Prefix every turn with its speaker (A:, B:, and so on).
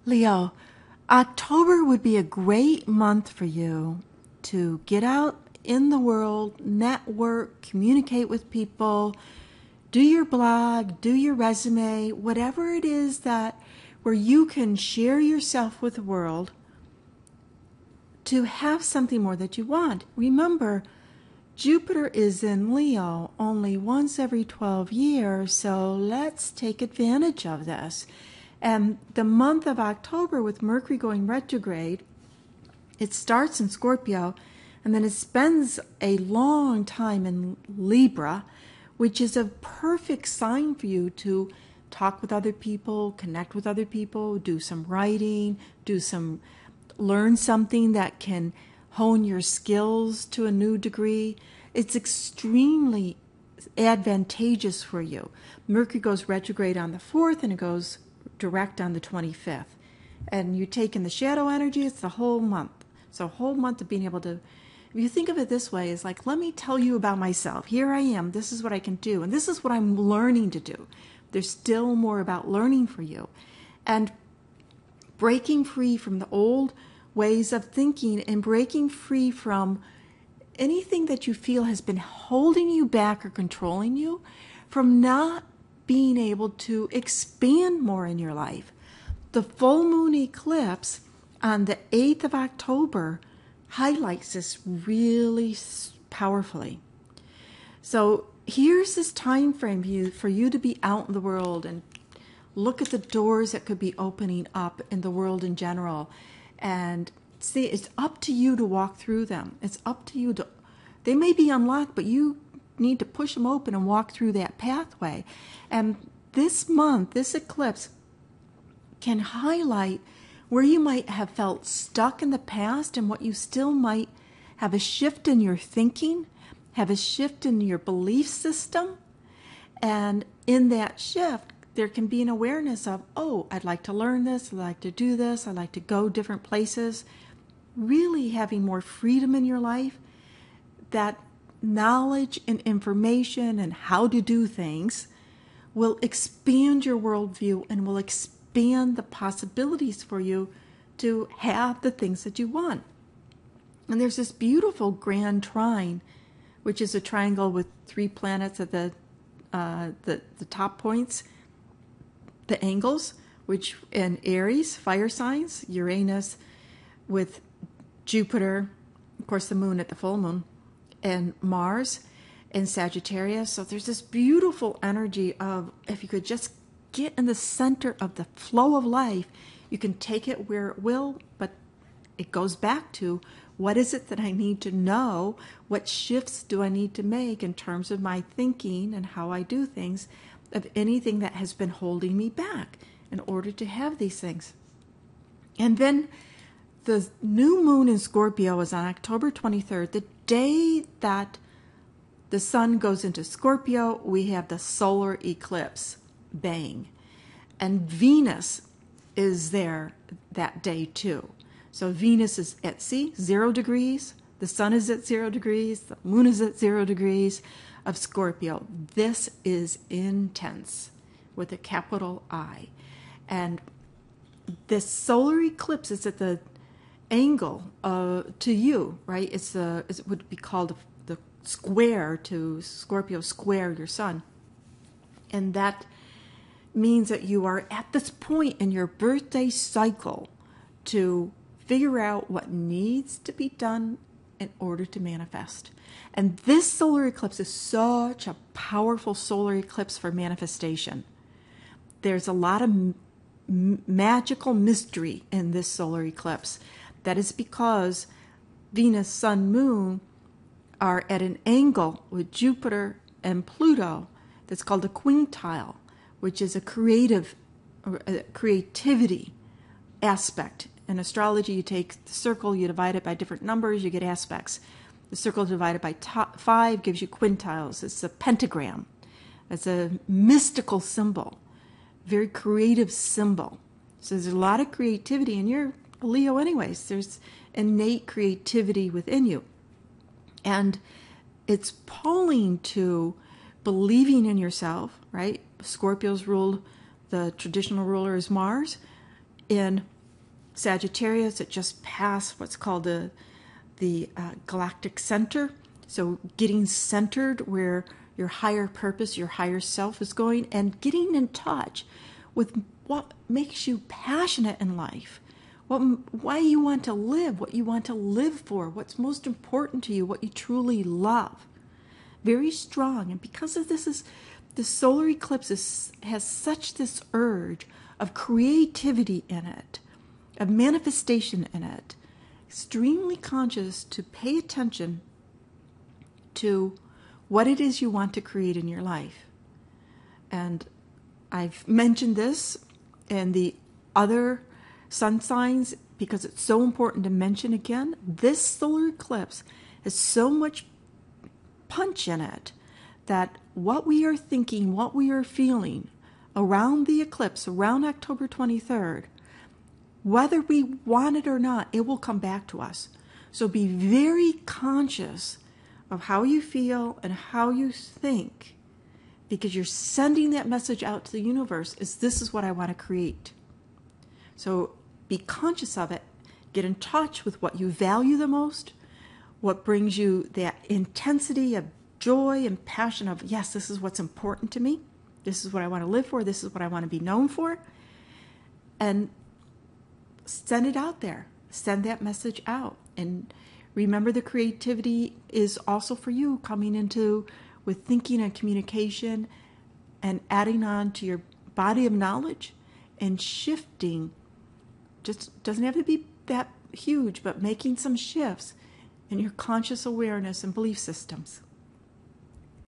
A: Leo, October would be a great month for you to get out in the world, network, communicate with people, do your blog, do your resume, whatever it is that where you can share yourself with the world to have something more that you want. Remember, Jupiter is in Leo only once every 12 years, so let's take advantage of this. And the month of October, with Mercury going retrograde, it starts in Scorpio and then it spends a long time in Libra, which is a perfect sign for you to talk with other people, connect with other people, do some writing, learn something that can hone your skills to a new degree. It's extremely advantageous for you. Mercury goes retrograde on the 4th and it goes direct on the 25th. And you take in the shadow energy, it's the whole month. So a whole month of being able to, if you think of it this way, it's like, let me tell you about myself. Here I am. This is what I can do. And this is what I'm learning to do. There's still more about learning for you. And breaking free from the old ways of thinking and breaking free from anything that you feel has been holding you back or controlling you from not being able to expand more in your life. The full moon eclipse on the 8th of October highlights this really powerfully. So here's this time frame for you to be out in the world and look at the doors that could be opening up in the world in general. And see, it's up to you to walk through them. It's up to you to, they may be unlocked, but you need to push them open and walk through that pathway. And this month, this eclipse can highlight where you might have felt stuck in the past and what you still might have a shift in your thinking, have a shift in your belief system. And in that shift, there can be an awareness of, oh, I'd like to learn this, I'd like to do this, I'd like to go different places. Really having more freedom in your life, that knowledge and information and how to do things will expand your worldview and will expand the possibilities for you to have the things that you want. And there's this beautiful grand trine, which is a triangle with 3 planets at the top points, the angles, which in Aries, fire signs, Uranus with Jupiter, of course the moon at the full moon, and Mars in Sagittarius. So there's this beautiful energy of, if you could just get in the center of the flow of life, you can take it where it will, but it goes back to, what is it that I need to know? What shifts do I need to make in terms of my thinking and how I do things, of anything that has been holding me back in order to have these things? And then the new moon in Scorpio is on October 23rd, the day that the sun goes into Scorpio. We have the solar eclipse. Bang. And Venus is there that day too. So Venus is at 0 degrees. The sun is at 0 degrees. The moon is at 0 degrees of Scorpio. This is intense with a capital I. And this solar eclipse is at the angle to you, right? It would be called the square to Scorpio, square your sun. And that means that you are at this point in your birthday cycle to figure out what needs to be done in order to manifest. And this solar eclipse is such a powerful solar eclipse for manifestation. There's a lot of magical mystery in this solar eclipse. That is because Venus, Sun, Moon are at an angle with Jupiter and Pluto that's called a quintile, which is a creativity aspect. In astrology, you take the circle, you divide it by different numbers, you get aspects. The circle divided by 5 gives you quintiles. It's a pentagram. It's a mystical symbol, very creative symbol. So there's a lot of creativity, and you're a Leo anyways. There's innate creativity within you. And it's pulling to believing in yourself, right? Scorpio's ruled, the traditional ruler is Mars. in Sagittarius, it just passed what's called the galactic center. So getting centered where your higher purpose, your higher self is going, and getting in touch with what makes you passionate in life, why you want to live, what you want to live for, what's most important to you, what you truly love. Very strong. And because of this, the solar eclipse has such this urge of creativity in it, of manifestation in it, extremely conscious to pay attention to what it is you want to create in your life. And I've mentioned this in the other sun signs because it's so important to mention again. This solar eclipse has so much punch in it that what we are thinking, what we are feeling around the eclipse, around October 23rd, whether we want it or not, it will come back to us. So be very conscious of how you feel and how you think, because you're sending that message out to the universe this is what I want to create. So be conscious of it. Get in touch with what you value the most, what brings you that intensity of joy and passion of, yes, this is what's important to me. This is what I want to live for. This is what I want to be known for. And send it out there. Send that message out. And remember, the creativity is also for you coming into with thinking and communication and adding on to your body of knowledge and shifting. Just doesn't have to be that huge, but making some shifts in your conscious awareness and belief systems.